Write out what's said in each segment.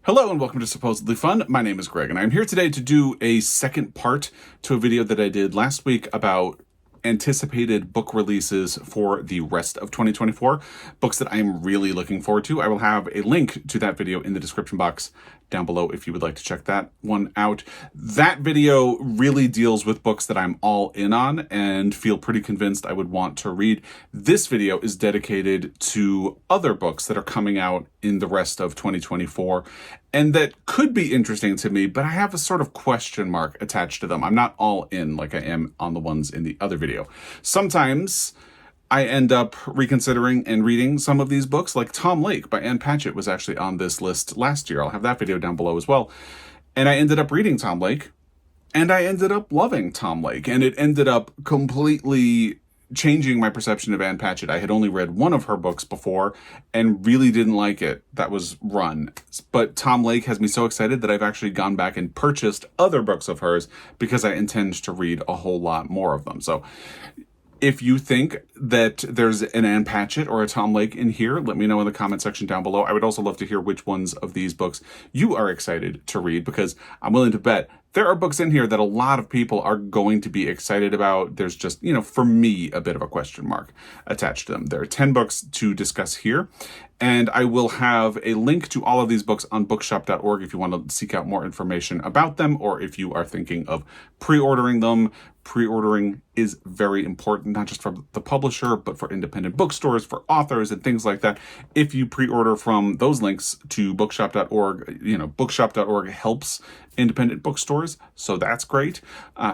Hello and welcome to Supposedly Fun. My name is Greg and I'm here today to do a second part to a video that I did last week about anticipated book releases for the rest of 2024, books that I'm really looking forward to. I will have a link to that video in the description box down below if you would like to check that one out. That video really deals with books that I'm all in on and feel pretty convinced I would want to read. This video is dedicated to other books that are coming out in the rest of 2024 and that could be interesting to me, but I have a sort of question mark attached to them. I'm not all in like I am on the ones in the other video. Sometimes I end up reconsidering and reading some of these books, like Tom Lake by Ann Patchett was actually on this list last year. I'll have that video down below as well. And I ended up reading Tom Lake, and I ended up loving Tom Lake, and it ended up completely changing my perception of Ann Patchett. I had only read one of her books before and really didn't like it. That was Run. But Tom Lake has me so excited that I've actually gone back and purchased other books of hers because I intend to read a whole lot more of them. So if you think that there's an Ann Patchett or a Tom Lake in here, let me know in the comment section down below. I would also love to hear which ones of these books you are excited to read, because I'm willing to bet there are books in here that a lot of people are going to be excited about. There's just, for me, a bit of a question mark attached to them. There are 10 books to discuss here, and I will have a link to all of these books on bookshop.org if you want to seek out more information about them, or if you are thinking of pre-ordering them. Pre-ordering is very important, not just for the publisher, but for independent bookstores, for authors, and things like that. If you pre-order from those links to bookshop.org, bookshop.org helps independent bookstores, so that's great.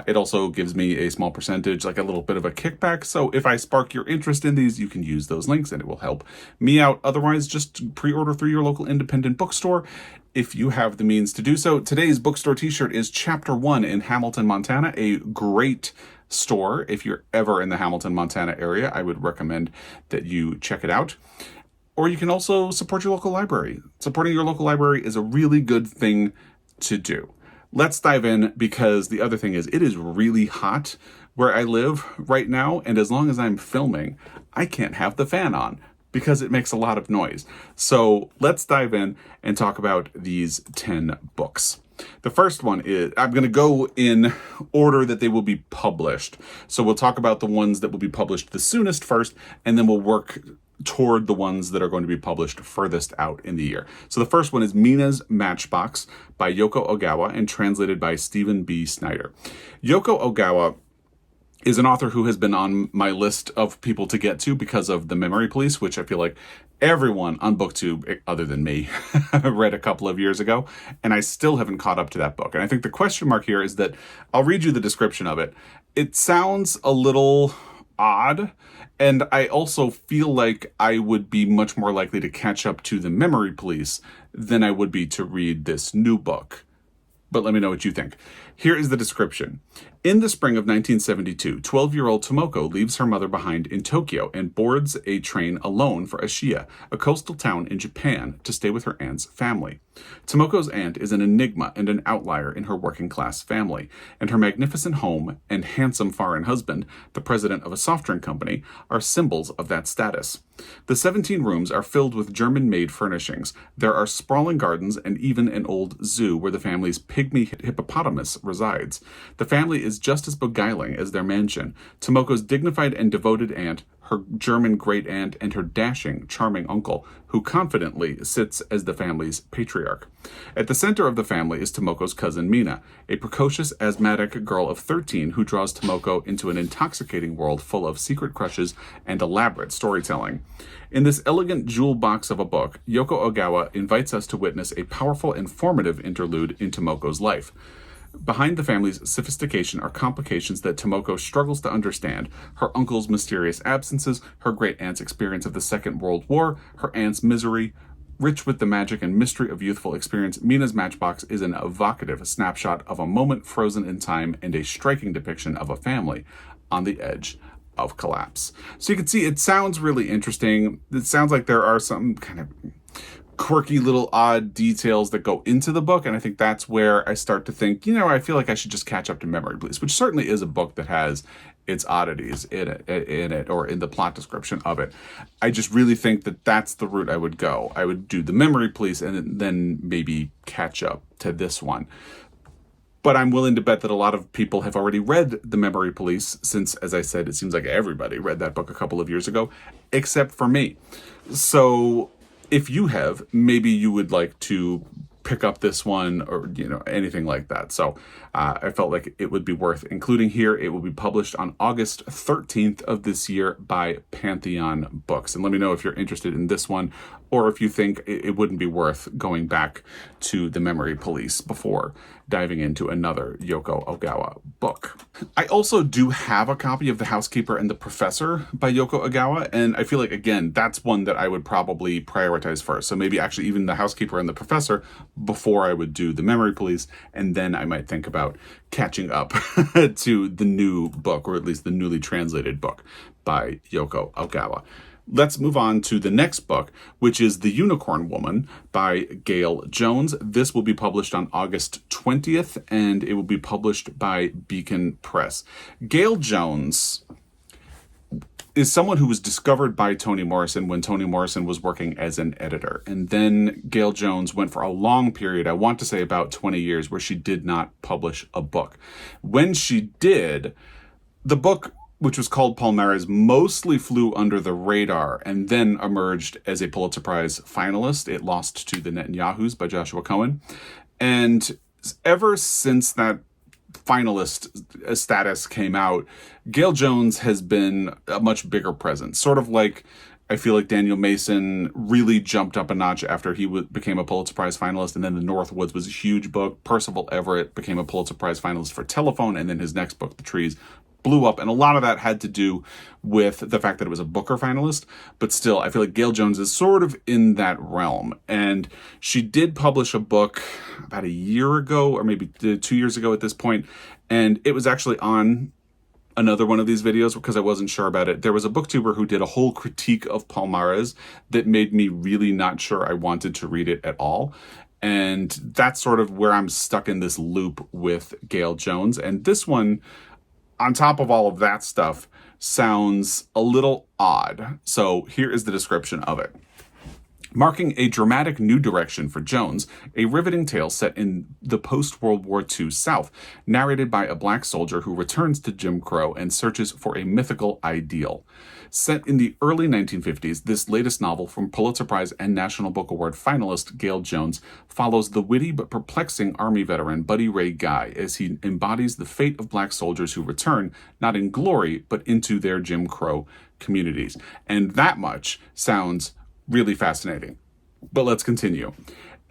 It also gives me a small percentage, like a little bit of a kickback. So if I spark your interest in these, you can use those links and it will help me out. Otherwise, just pre-order through your local independent bookstore if you have the means to do so. Today's bookstore t-shirt is Chapter 1 in Hamilton, Montana, a great store. If you're ever in the Hamilton, Montana area, I would recommend that you check it out. Or you can also support your local library. Supporting your local library is a really good thing to do. Let's dive in, because the other thing is it is really hot where I live right now, and as long as I'm filming, I can't have the fan on because it makes a lot of noise. So let's dive in and talk about these 10 books. The first one is, I'm going to go in order that they will be published. So we'll talk about the ones that will be published the soonest first, and then we'll work toward the ones that are going to be published furthest out in the year. So the first one is Mina's Matchbox by Yoko Ogawa and translated by Stephen B. Snyder. Yoko Ogawa is an author who has been on my list of people to get to because of The Memory Police, which I feel like everyone on BookTube, other than me, read a couple of years ago, and I still haven't caught up to that book. And I think the question mark here is that I'll read you the description of it. It sounds a little odd, and I also feel like I would be much more likely to catch up to The Memory Police than I would be to read this new book. But let me know what you think. Here is the description. In the spring of 1972, 12-year-old Tomoko leaves her mother behind in Tokyo and boards a train alone for Ashiya, a coastal town in Japan, to stay with her aunt's family. Tomoko's aunt is an enigma and an outlier in her working-class family, and her magnificent home and handsome foreign husband, the president of a soft drink company, are symbols of that status. The 17 rooms are filled with German-made furnishings. There are sprawling gardens and even an old zoo where the family's pygmy hippopotamus resides. The family is just as beguiling as their mansion. Tomoko's dignified and devoted aunt, her German great-aunt, and her dashing, charming uncle, who confidently sits as the family's patriarch. At the center of the family is Tomoko's cousin Mina, a precocious, asthmatic girl of 13 who draws Tomoko into an intoxicating world full of secret crushes and elaborate storytelling. In this elegant jewel box of a book, Yoko Ogawa invites us to witness a powerful and formative interlude in Tomoko's life. Behind the family's sophistication are complications that Tomoko struggles to understand: her uncle's mysterious absences, her great-aunt's experience of the Second World War, her aunt's misery. Rich with the magic and mystery of youthful experience, Mina's Matchbox is an evocative snapshot of a moment frozen in time and a striking depiction of a family on the edge of collapse. So you can see it sounds really interesting. It sounds like there are some kind of quirky little odd details that go into the book, and I think that's where I start to think, I feel like I should just catch up to Memory Police, which certainly is a book that has its oddities in it or in the plot description of it. I just really think that that's the route I would go. I would do the Memory Police and then maybe catch up to this one. But I'm willing to bet that a lot of people have already read The Memory Police since, as I said, it seems like everybody read that book a couple of years ago, except for me. So if you have, maybe you would like to pick up this one or, anything like that. So I felt like it would be worth including here. It will be published on August 13th of this year by Pantheon Books. And let me know if you're interested in this one or if you think it wouldn't be worth going back to The Memory Police before diving into another Yoko Ogawa book. I also do have a copy of The Housekeeper and the Professor by Yoko Ogawa, and I feel like, again, that's one that I would probably prioritize first. So maybe actually even The Housekeeper and the Professor before I would do The Memory Police, and then I might think about catching up to the new book, or at least the newly translated book by Yoko Ogawa. Let's move on to the next book, which is The Unicorn Woman by Gail Jones. This will be published on August 20th, and it will be published by Beacon Press. Gail Jones is someone who was discovered by Toni Morrison when Toni Morrison was working as an editor. And then Gail Jones went for a long period, I want to say about 20 years, where she did not publish a book. When she did, the book, which was called Palmares, mostly flew under the radar and then emerged as a Pulitzer Prize finalist. It lost to The Netanyahus by Joshua Cohen. And ever since that finalist status came out, Gail Jones has been a much bigger presence. Sort of like, I feel like Daniel Mason really jumped up a notch after he became a Pulitzer Prize finalist, and then The Northwoods was a huge book. Percival Everett became a Pulitzer Prize finalist for Telephone, and then his next book, The Trees, blew up. And a lot of that had to do with the fact that it was a Booker finalist. But still, I feel like Gail Jones is sort of in that realm. And she did publish a book about a year ago, or maybe 2 years ago at this point. And it was actually on another one of these videos because I wasn't sure about it. There was a booktuber who did a whole critique of Palmares that made me really not sure I wanted to read it at all. And that's sort of where I'm stuck in this loop with Gail Jones. And this one, on top of all of that stuff, sounds a little odd. So here is the description of it. Marking a dramatic new direction for Jones, a riveting tale set in the post-World War II South, narrated by a black soldier who returns to Jim Crow and searches for a mythical ideal. Set in the early 1950s, this latest novel from Pulitzer Prize and National Book Award finalist Gail Jones follows the witty but perplexing Army veteran Buddy Ray Guy as he embodies the fate of black soldiers who return, not in glory, but into their Jim Crow communities. And that much sounds really fascinating. But let's continue.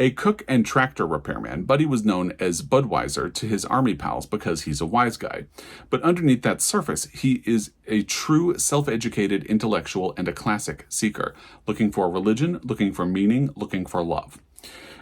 A cook and tractor repairman, Buddy was known as Budweiser to his army pals because he's a wise guy. But underneath that surface, he is a true self-educated intellectual and a classic seeker, looking for religion, looking for meaning, looking for love.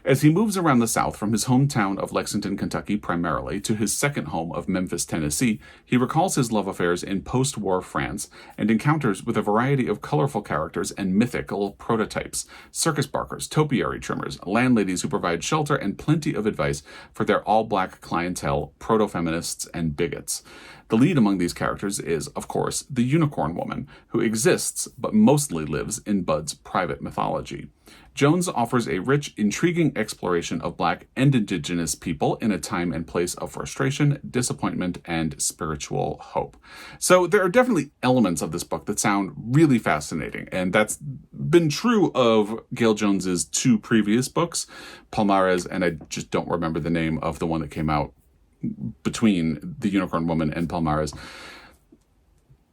As he moves around the South from his hometown of Lexington, Kentucky primarily, to his second home of Memphis, Tennessee, he recalls his love affairs in post-war France and encounters with a variety of colorful characters and mythical prototypes, circus barkers, topiary trimmers, landladies who provide shelter and plenty of advice for their all-black clientele, proto-feminists, and bigots. The lead among these characters is, of course, the Unicorn Woman, who exists but mostly lives in Bud's private mythology. Jones offers a rich, intriguing exploration of Black and Indigenous people in a time and place of frustration, disappointment, and spiritual hope. So there are definitely elements of this book that sound really fascinating, and that's been true of Gail Jones's two previous books, Palmares, and I just don't remember the name of the one that came out between The Unicorn Woman and Palmares.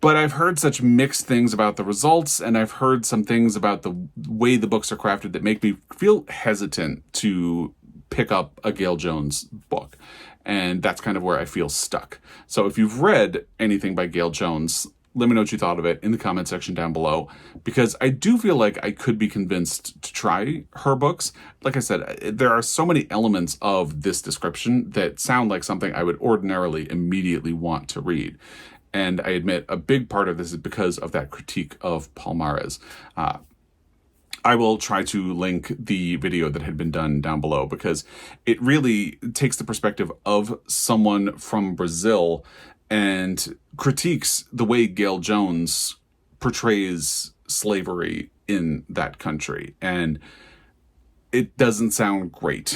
But I've heard such mixed things about the results, and I've heard some things about the way the books are crafted that make me feel hesitant to pick up a Gail Jones book. And that's kind of where I feel stuck. So if you've read anything by Gail Jones, let me know what you thought of it in the comment section down below, because I do feel like I could be convinced to try her books. Like I said, there are so many elements of this description that sound like something I would ordinarily immediately want to read. And I admit a big part of this is because of that critique of Palmares. I will try to link the video that had been done down below because it really takes the perspective of someone from Brazil and critiques the way Gale Jones portrays slavery in that country. And it doesn't sound great.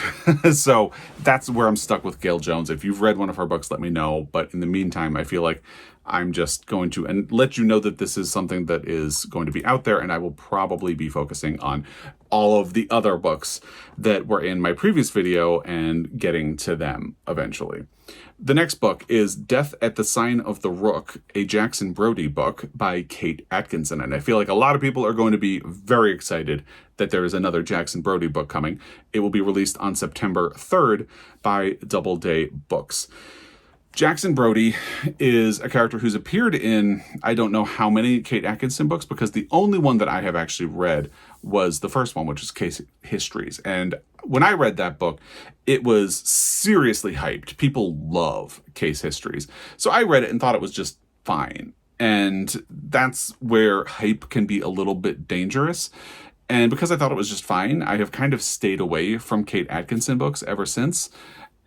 So that's where I'm stuck with Gale Jones. If you've read one of her books, let me know. But in the meantime, I feel like I'm just going to and let you know that this is something that is going to be out there, and I will probably be focusing on all of the other books that were in my previous video and getting to them eventually. The next book is Death at the Sign of the Rook, a Jackson Brodie book by Kate Atkinson. And I feel like a lot of people are going to be very excited that there is another Jackson Brodie book coming. It will be released on September 3rd by Doubleday Books. Jackson Brodie is a character who's appeared in I don't know how many Kate Atkinson books, because the only one that I have actually read was the first one, which is Case Histories. And when I read that book, it was seriously hyped. People love Case Histories. So I read it and thought it was just fine. And that's where hype can be a little bit dangerous. And because I thought it was just fine, I have kind of stayed away from Kate Atkinson books ever since.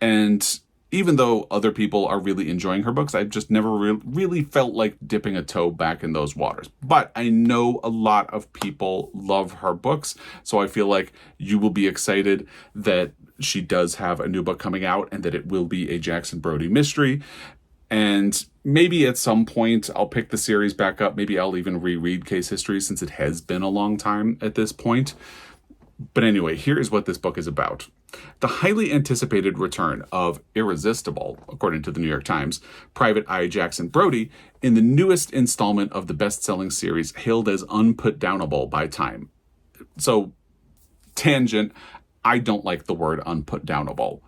And even though other people are really enjoying her books, I've just never really felt like dipping a toe back in those waters. But I know a lot of people love her books, so I feel like you will be excited that she does have a new book coming out and that it will be a Jackson Brodie mystery. And maybe at some point I'll pick the series back up. Maybe I'll even reread Case History, since it has been a long time at this point. But anyway, here is what this book is about. The highly anticipated return of Irresistible, according to the New York Times, Private Eye Jackson Brodie, in the newest installment of the best-selling series hailed as unputdownable by Time. So, tangent, I don't like the word unputdownable.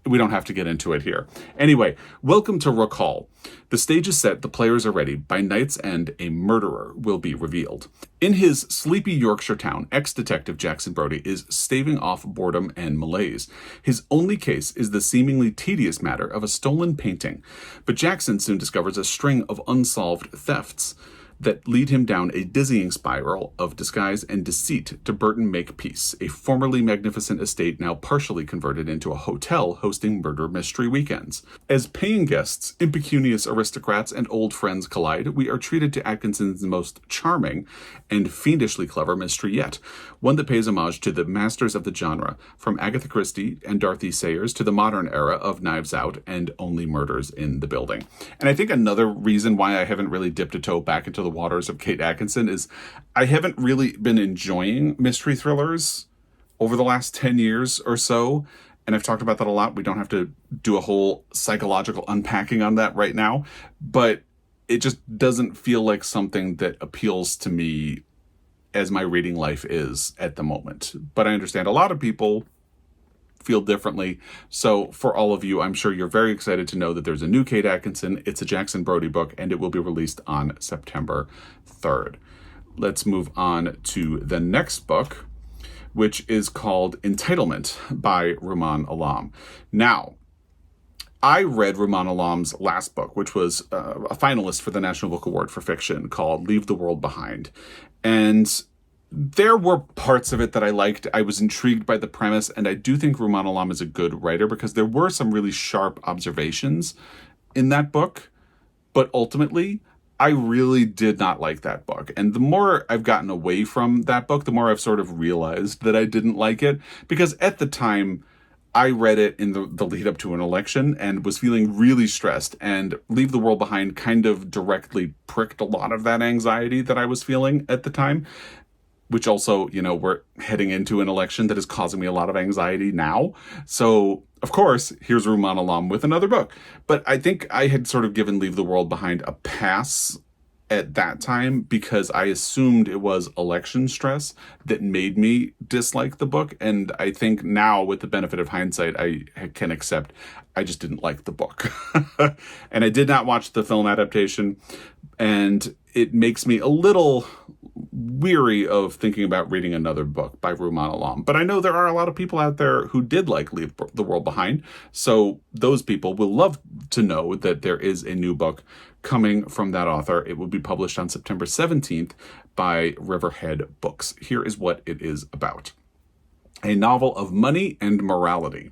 We don't have to get into it here. Anyway, welcome to Rook Hall. The stage is set, the players are ready. By night's end, a murderer will be revealed. In his sleepy Yorkshire town, ex-detective Jackson Brodie is staving off boredom and malaise. His only case is the seemingly tedious matter of a stolen painting. But Jackson soon discovers a string of unsolved thefts that lead him down a dizzying spiral of disguise and deceit to Burton Makepeace, a formerly magnificent estate now partially converted into a hotel hosting murder mystery weekends. As paying guests, impecunious aristocrats, and old friends collide, we are treated to Atkinson's most charming and fiendishly clever mystery yet, one that pays homage to the masters of the genre, from Agatha Christie and Dorothy Sayers to the modern era of Knives Out and Only Murders in the Building. And I think another reason why I haven't really dipped a toe back into the waters of Kate Atkinson is I haven't really been enjoying mystery thrillers over the last 10 years or so. And I've talked about that a lot. We don't have to do a whole psychological unpacking on that right now, but it just doesn't feel like something that appeals to me as my reading life is at the moment. But I understand a lot of people feel differently. So for all of you, I'm sure you're very excited to know that there's a new Kate Atkinson. It's a Jackson Brodie book, and it will be released on September 3rd. Let's move on to the next book, which is called Entitlement by Rumaan Alam. Now, I read Rumaan Alam's last book, which was a finalist for the National Book Award for Fiction, called Leave the World Behind. And there were parts of it that I liked. I was intrigued by the premise, and I do think Rumaan Alam is a good writer because there were some really sharp observations in that book. But ultimately, I really did not like that book. And the more I've gotten away from that book, the more I've sort of realized that I didn't like it. Because at the time, I read it in the lead up to an election and was feeling really stressed, and Leave the World Behind kind of directly pricked a lot of that anxiety that I was feeling at the time. Which also, we're heading into an election that is causing me a lot of anxiety now. So, of course, here's Rumaan Alam with another book. But I think I had sort of given Leave the World Behind a pass at that time because I assumed it was election stress that made me dislike the book. And I think now, with the benefit of hindsight, I can accept I just didn't like the book. And I did not watch the film adaptation. And it makes me a little weary of thinking about reading another book by Rumaan Alam. But I know there are a lot of people out there who did like Leave the World Behind. So those people will love to know that there is a new book coming from that author. It will be published on September 17th by Riverhead Books. Here is what it is about. A novel of money and morality.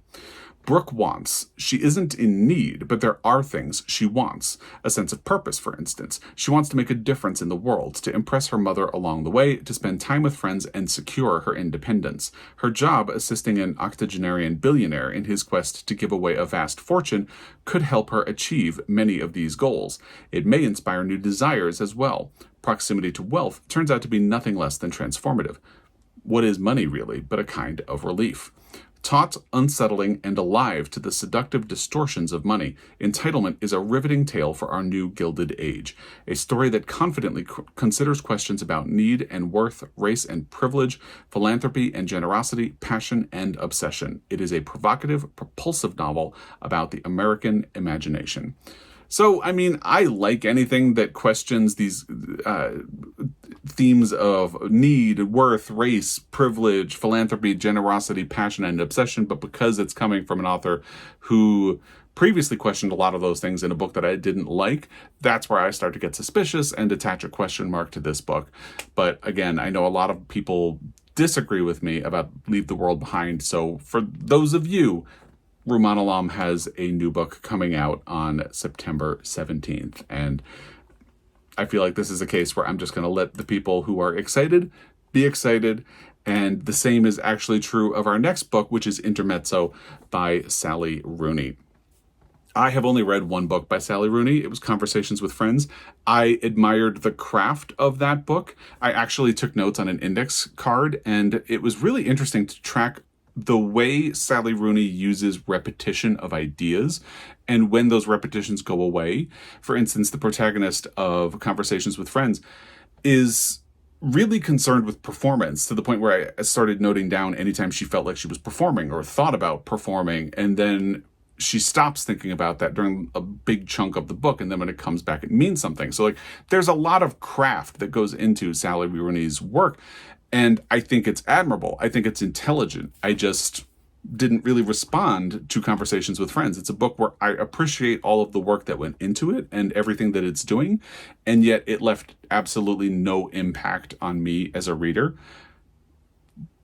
Brooke wants. She isn't in need, but there are things she wants. A sense of purpose, for instance. She wants to make a difference in the world, to impress her mother along the way, to spend time with friends and secure her independence. Her job, assisting an octogenarian billionaire in his quest to give away a vast fortune, could help her achieve many of these goals. It may inspire new desires as well. Proximity to wealth turns out to be nothing less than transformative. What is money, really, but a kind of relief? Taut, unsettling, and alive to the seductive distortions of money, Entitlement is a riveting tale for our new Gilded Age, a story that confidently considers questions about need and worth, race and privilege, philanthropy and generosity, passion and obsession. It is a provocative, propulsive novel about the American imagination. So, I mean, I like anything that questions these themes of need, worth, race, privilege, philanthropy, generosity, passion, and obsession. But because it's coming from an author who previously questioned a lot of those things in a book that I didn't like, that's where I start to get suspicious and attach a question mark to this book. But again, I know a lot of people disagree with me about Leave the World Behind. So for those of you, Rumaan Alam has a new book coming out on September 17th. And I feel like this is a case where I'm just going to let the people who are excited be excited. And the same is actually true of our next book, which is Intermezzo by Sally Rooney. I have only read one book by Sally Rooney. It was Conversations with Friends. I admired the craft of that book. I actually took notes on an index card, and it was really interesting to track the way Sally Rooney uses repetition of ideas and when those repetitions go away. For instance, the protagonist of Conversations with Friends is really concerned with performance to the point where I started noting down anytime she felt like she was performing or thought about performing, and then she stops thinking about that during a big chunk of the book, and then when it comes back, it means something. So, like, there's a lot of craft that goes into Sally Rooney's work, and I think it's admirable. I think it's intelligent. I just didn't really respond to Conversations with Friends. It's a book where I appreciate all of the work that went into it and everything that it's doing, and yet it left absolutely no impact on me as a reader.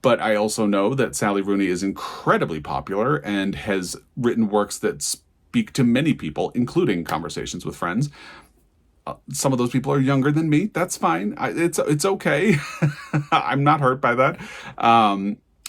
But I also know that Sally Rooney is incredibly popular and has written works that speak to many people, including Conversations with Friends. Some of those people are younger than me. That's fine. It's okay. I'm not hurt by that.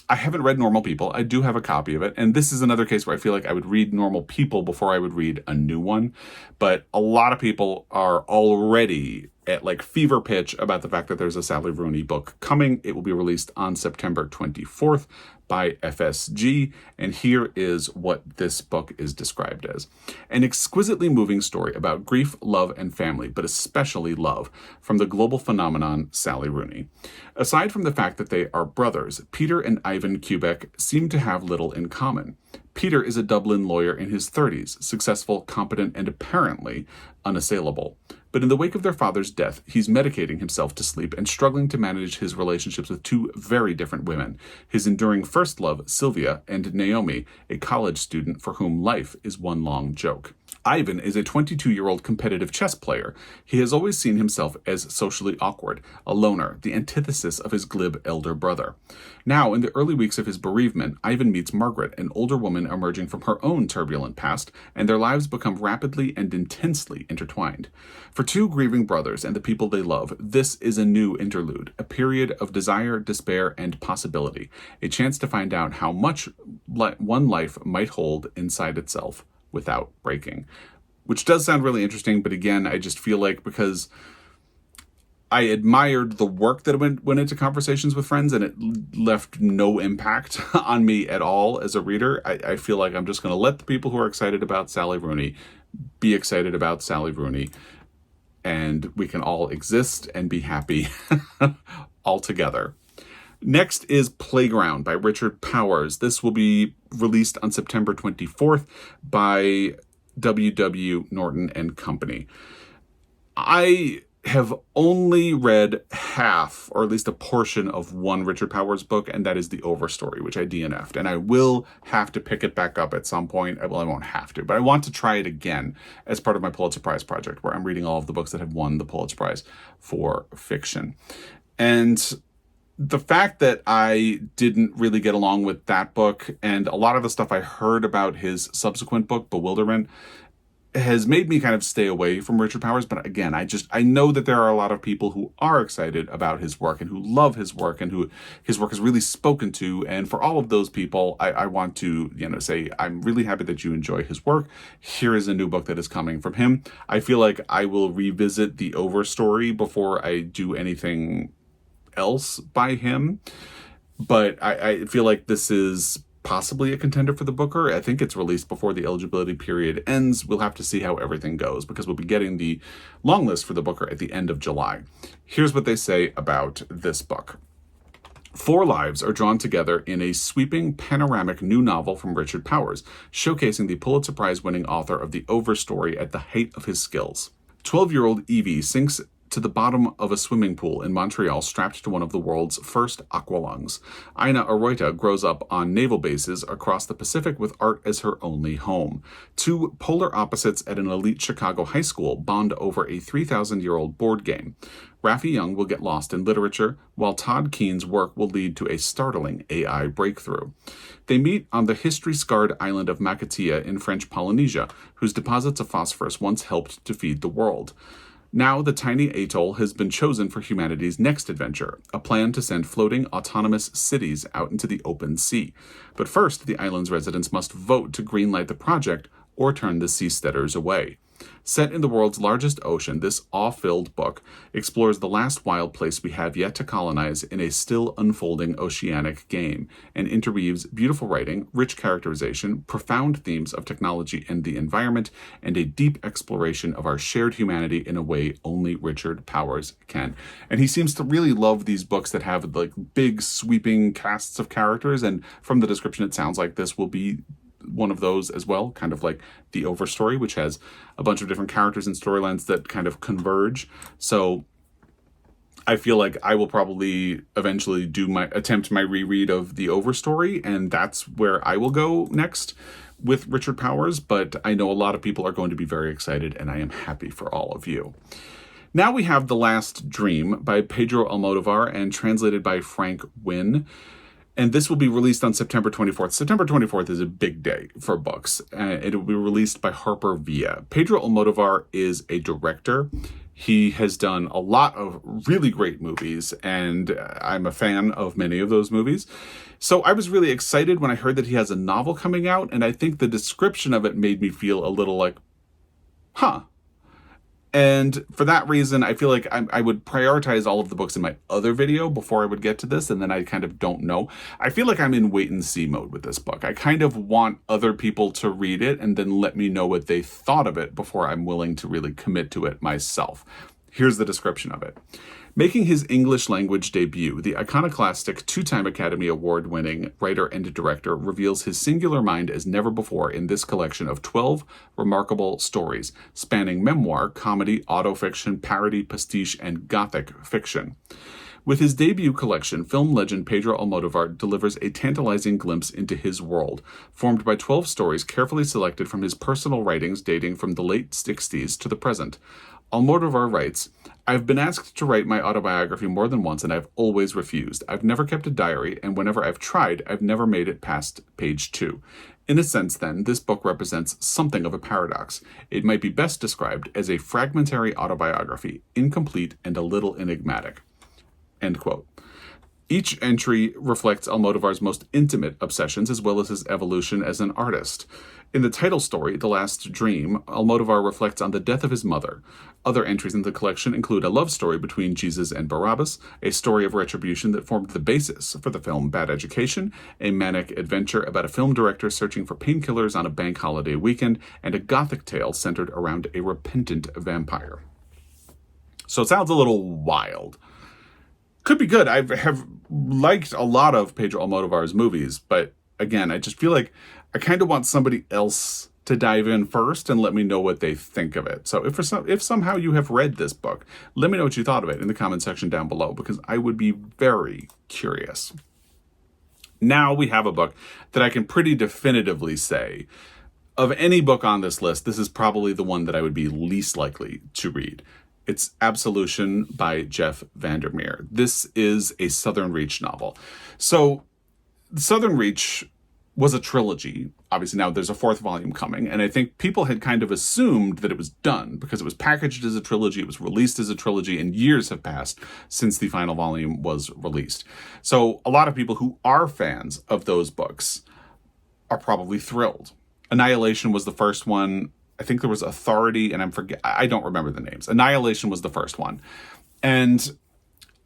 I haven't read Normal People. I do have a copy of it. And this is another case where I feel like I would read Normal People before I would read a new one. But a lot of people are already at like fever pitch about the fact that there's a Sally Rooney book coming. It will be released on September 24th by FSG, and here is what this book is described as. An exquisitely moving story about grief, love, and family, but especially love, from the global phenomenon Sally Rooney. Aside from the fact that they are brothers, Peter and Ivan Kubek seem to have little in common. Peter is a Dublin lawyer in his 30s, successful, competent, and apparently unassailable. But in the wake of their father's death, he's medicating himself to sleep and struggling to manage his relationships with two very different women, his enduring first love, Sylvia, and Naomi, a college student for whom life is one long joke. Ivan is a 22-year-old competitive chess player. He has always seen himself as socially awkward, a loner, the antithesis of his glib elder brother. Now, in the early weeks of his bereavement, Ivan meets Margaret, an older woman emerging from her own turbulent past, and their lives become rapidly and intensely intertwined. For two grieving brothers and the people they love, this is a new interlude, a period of desire, despair, and possibility, a chance to find out how much one life might hold inside itself without breaking. Which does sound really interesting, but again, I just feel like because I admired the work that went into Conversations with Friends and it left no impact on me at all as a reader, I feel like I'm just going to let the people who are excited about Sally Rooney be excited about Sally Rooney, and we can all exist and be happy all together. Next is Playground by Richard Powers. This will be released on September 24th by W.W. Norton and Company. I have only read half, or at least a portion of one Richard Powers book, and that is The Overstory, which I DNF'd. And I will have to pick it back up at some point. Well, I won't have to, but I want to try it again as part of my Pulitzer Prize project, where I'm reading all of the books that have won the Pulitzer Prize for fiction. And the fact that I didn't really get along with that book and a lot of the stuff I heard about his subsequent book, Bewilderment, has made me kind of stay away from Richard Powers. But again, I know that there are a lot of people who are excited about his work and who love his work and who his work has really spoken to. And for all of those people, I want to, say, I'm really happy that you enjoy his work. Here is a new book that is coming from him. I feel like I will revisit the Overstory before I do anything else by him. But I feel like this is possibly a contender for the Booker. I think it's released before the eligibility period ends. We'll have to see how everything goes because we'll be getting the long list for the Booker at the end of July. Here's what they say about this book. 4 lives are drawn together in a sweeping, panoramic new novel from Richard Powers, showcasing the Pulitzer Prize-winning author of The Overstory at the height of his skills. 12-year-old Evie sinks to the bottom of a swimming pool in Montreal strapped to one of the world's first aqualungs. Aina Arroita grows up on naval bases across the Pacific with art as her only home. 2 polar opposites at an elite Chicago high school bond over a 3,000-year-old board game. Raffi Young will get lost in literature, while Todd Keene's work will lead to a startling AI breakthrough. They meet on the history-scarred island of Makatea in French Polynesia, whose deposits of phosphorus once helped to feed the world. Now, the tiny atoll has been chosen for humanity's next adventure, a plan to send floating, autonomous cities out into the open sea. But first, the island's residents must vote to greenlight the project or turn the seasteaders away. Set in the world's largest ocean, this awe-filled book explores the last wild place we have yet to colonize in a still unfolding oceanic game, and interweaves beautiful writing, rich characterization, profound themes of technology and the environment, and a deep exploration of our shared humanity in a way only Richard Powers can. And he seems to really love these books that have like big sweeping casts of characters, and from the description it sounds like this will be one of those as well, kind of like The Overstory, which has a bunch of different characters and storylines that kind of converge. So I feel like I will probably eventually attempt my reread of The Overstory, and that's where I will go next with Richard Powers. But I know a lot of people are going to be very excited, and I am happy for all of you. Now we have The Last Dream by Pedro Almodovar and translated by Frank Wynne. And this will be released on September 24th. September 24th is a big day for books. It will be released by Harper Via. Pedro Almodovar is a director. He has done a lot of really great movies, and I'm a fan of many of those movies. So I was really excited when I heard that he has a novel coming out, and I think the description of it made me feel a little like, huh. And for that reason, I feel like I would prioritize all of the books in my other video before I would get to this, and then I kind of don't know. I feel like I'm in wait-and-see mode with this book. I kind of want other people to read it and then let me know what they thought of it before I'm willing to really commit to it myself. Here's the description of it. Making his English language debut, the iconoclastic 2-time Academy Award-winning writer and director reveals his singular mind as never before in this collection of 12 remarkable stories, spanning memoir, comedy, autofiction, parody, pastiche, and gothic fiction. With his debut collection, film legend Pedro Almodovar delivers a tantalizing glimpse into his world, formed by 12 stories carefully selected from his personal writings dating from the late 60s to the present. Almodovar writes, "I've been asked to write my autobiography more than once, and I've always refused. I've never kept a diary, and whenever I've tried, I've never made it past page 2. In a sense, then, this book represents something of a paradox. It might be best described as a fragmentary autobiography, incomplete and a little enigmatic." End quote. Each entry reflects Almodovar's most intimate obsessions as well as his evolution as an artist. In the title story, The Last Dream, Almodovar reflects on the death of his mother. Other entries in the collection include a love story between Jesus and Barabbas, a story of retribution that formed the basis for the film Bad Education, a manic adventure about a film director searching for painkillers on a bank holiday weekend, and a gothic tale centered around a repentant vampire. So it sounds a little wild. Could be good. I have liked a lot of Pedro Almodovar's movies, but again, I just feel like I kind of want somebody else to dive in first and let me know what they think of it. So if somehow you have read this book, let me know what you thought of it in the comment section down below, because I would be very curious. Now we have a book that I can pretty definitively say, of any book on this list, this is probably the one that I would be least likely to read. It's Absolution by Jeff Vandermeer. This is a Southern Reach novel. So Southern Reach was a trilogy. Obviously now there's a fourth volume coming, and I think people had kind of assumed that it was done because it was packaged as a trilogy, it was released as a trilogy, and years have passed since the final volume was released. So a lot of people who are fans of those books are probably thrilled. Annihilation was the first one. I think there was Authority, and I don't remember the names. Annihilation was the first one. And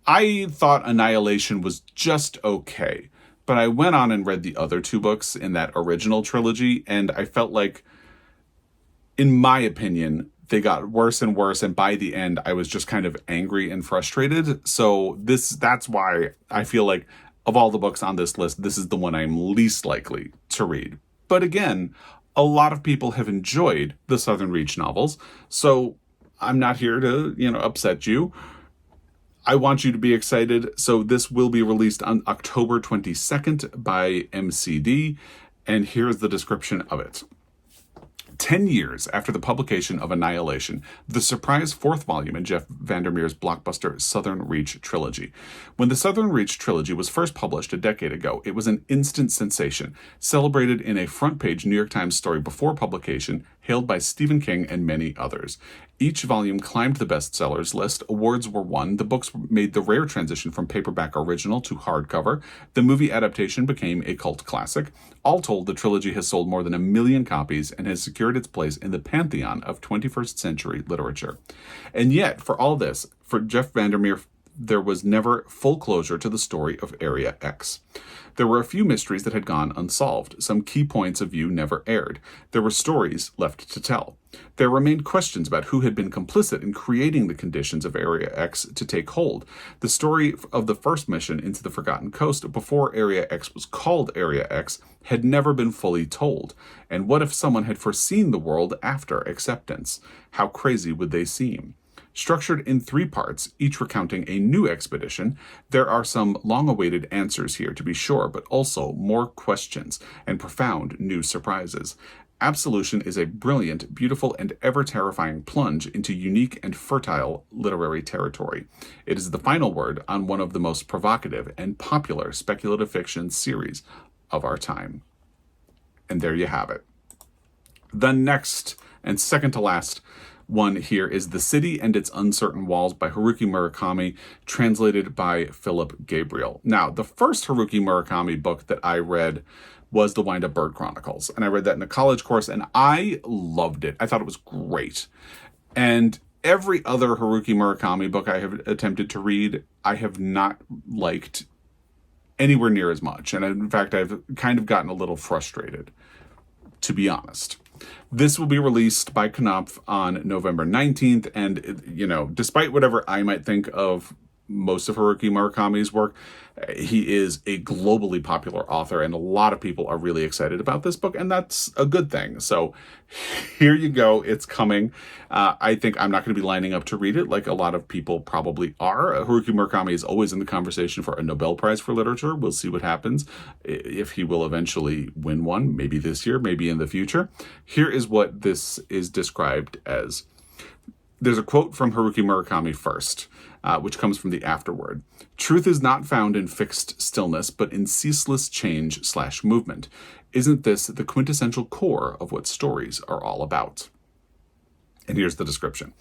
I thought Annihilation was just okay. But I went on and read the other two books in that original trilogy, and I felt like, in my opinion, they got worse and worse, and by the end, I was just kind of angry and frustrated. So that's why I feel like, of all the books on this list, this is the one I'm least likely to read. But again, a lot of people have enjoyed the Southern Reach novels, so I'm not here to, upset you. I want you to be excited. So this will be released on October 22nd by MCD, and here's the description of it. 10 years after the publication of Annihilation, the surprise fourth volume in Jeff Vandermeer's blockbuster Southern Reach trilogy. When the Southern Reach trilogy was first published a decade ago, it was an instant sensation, celebrated in a front-page New York Times story before publication, hailed by Stephen King and many others. Each volume climbed the bestsellers list, awards were won, the books made the rare transition from paperback original to hardcover, the movie adaptation became a cult classic. All told, the trilogy has sold more than 1 million copies and has secured its place in the pantheon of 21st century literature. And yet, for all this, for Jeff Vandermeer, there was never full closure to the story of Area X. There were a few mysteries that had gone unsolved. Some key points of view never aired. There were stories left to tell. There remained questions about who had been complicit in creating the conditions of Area X to take hold. The story of the first mission into the Forgotten Coast before Area X was called Area X had never been fully told. And what if someone had foreseen the world after acceptance? How crazy would they seem? Structured in 3 parts, each recounting a new expedition, there are some long-awaited answers here, to be sure, but also more questions and profound new surprises. Absolution is a brilliant, beautiful, and ever-terrifying plunge into unique and fertile literary territory. It is the final word on one of the most provocative and popular speculative fiction series of our time. And there you have it. The next and second to last one here is The City and Its Uncertain Walls by Haruki Murakami, translated by Philip Gabriel. Now, the first Haruki Murakami book that I read was The Wind-Up Bird Chronicles, and I read that in a college course, and I loved it. I thought it was great. And every other Haruki Murakami book I have attempted to read, I have not liked anywhere near as much. And in fact, I've kind of gotten a little frustrated, to be honest. This will be released by Knopf on November 19th, and, despite whatever I might think of most of Haruki Murakami's work, he is a globally popular author, and a lot of people are really excited about this book, and that's a good thing. So here you go. It's coming. I think I'm not going to be lining up to read it like a lot of people probably are. Haruki Murakami is always in the conversation for a Nobel Prize for Literature. We'll see what happens, if he will eventually win one, maybe this year, maybe in the future. Here is what this is described as. There's a quote from Haruki Murakami first, which comes from the afterword. Truth is not found in fixed stillness, but in ceaseless change/movement. Isn't this the quintessential core of what stories are all about? And here's the description.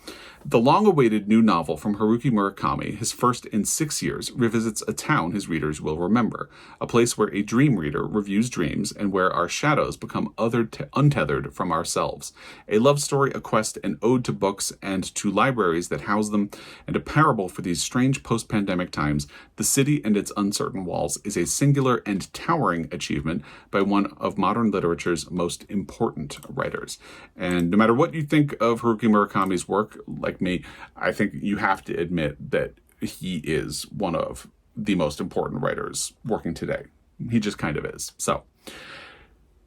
The long-awaited new novel from Haruki Murakami, his first in 6 years, revisits a town his readers will remember, a place where a dream reader reviews dreams and where our shadows become untethered from ourselves. A love story, a quest, an ode to books and to libraries that house them, and a parable for these strange post-pandemic times, The City and Its Uncertain Walls is a singular and towering achievement by one of modern literature's most important writers. And no matter what you think of Haruki Murakami's work, like me, I think you have to admit that he is one of the most important writers working today. He just kind of is. So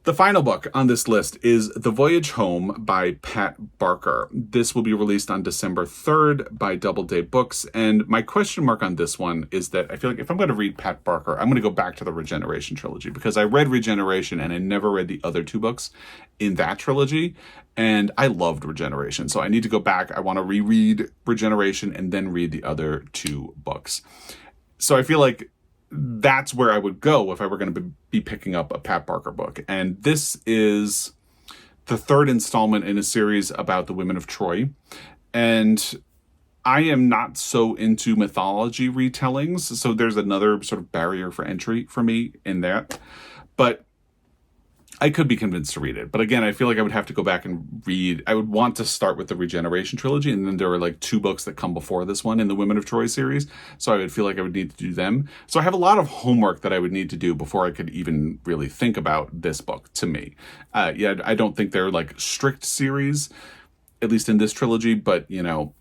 The final book on this list is The Voyage Home by Pat Barker. This will be released on December 3rd by Doubleday Books. And my question mark on this one is that I feel like if I'm going to read Pat Barker, I'm going to go back to the Regeneration trilogy, because I read Regeneration and I never read the other two books in that trilogy. And I loved Regeneration. So I need to go back. I want to reread Regeneration and then read the other two books. So I feel like that's where I would go if I were going to be picking up a Pat Barker book. And this is the third installment in a series about the women of Troy. And I am not so into mythology retellings, so there's another sort of barrier for entry for me in that. But I could be convinced to read it. But again, I feel like I would have to go back and read. I would want to start with the Regeneration trilogy, and then there are like two books that come before this one in the Women of Troy series. So I would feel like I would need to do them. So I have a lot of homework that I would need to do before I could even really think about this book, to me. Yeah, I don't think they're like strict series, at least in this trilogy, but you know,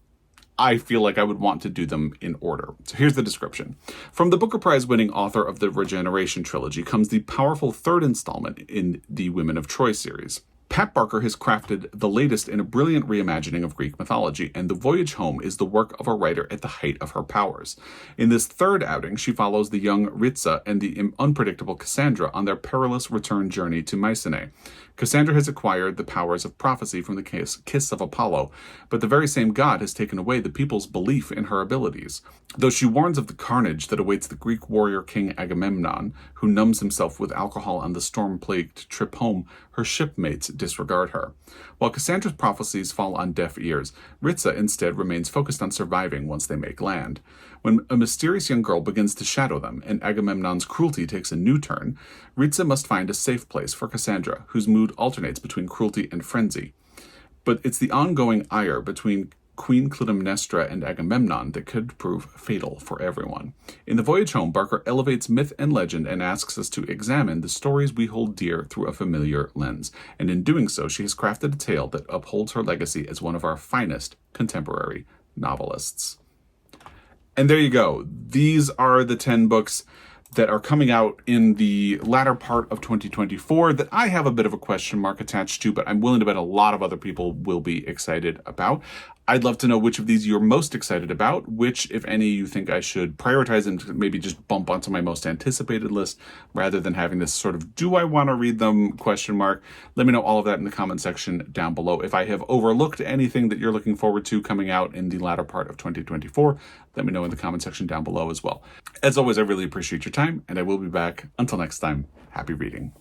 I feel like I would want to do them in order. So here's the description. From the Booker Prize winning author of the Regeneration trilogy comes the powerful third installment in the Women of Troy series. Pat Barker has crafted the latest in a brilliant reimagining of Greek mythology, and The Voyage Home is the work of a writer at the height of her powers. In this third outing, she follows the young Ritza and the unpredictable Cassandra on their perilous return journey to Mycenae. Cassandra has acquired the powers of prophecy from the kiss of Apollo, but the very same god has taken away the people's belief in her abilities. Though she warns of the carnage that awaits the Greek warrior king Agamemnon, who numbs himself with alcohol on the storm-plagued trip home, her shipmates disregard her. While Cassandra's prophecies fall on deaf ears, Ritza instead remains focused on surviving once they make land. When a mysterious young girl begins to shadow them and Agamemnon's cruelty takes a new turn, Ritza must find a safe place for Cassandra, whose mood alternates between cruelty and frenzy. But it's the ongoing ire between Queen Clytemnestra and Agamemnon that could prove fatal for everyone. In The Voyage Home, Barker elevates myth and legend and asks us to examine the stories we hold dear through a familiar lens. And in doing so, she has crafted a tale that upholds her legacy as one of our finest contemporary novelists. And there you go. These are the 10 books that are coming out in the latter part of 2024 that I have a bit of a question mark attached to, but I'm willing to bet a lot of other people will be excited about. I'd love to know which of these you're most excited about, which, if any, you think I should prioritize and maybe just bump onto my most anticipated list rather than having this sort of, do I want to read them question mark? Let me know all of that in the comment section down below. If I have overlooked anything that you're looking forward to coming out in the latter part of 2024, let me know in the comment section down below as well. As always, I really appreciate your time, and I will be back. Until next time, happy reading.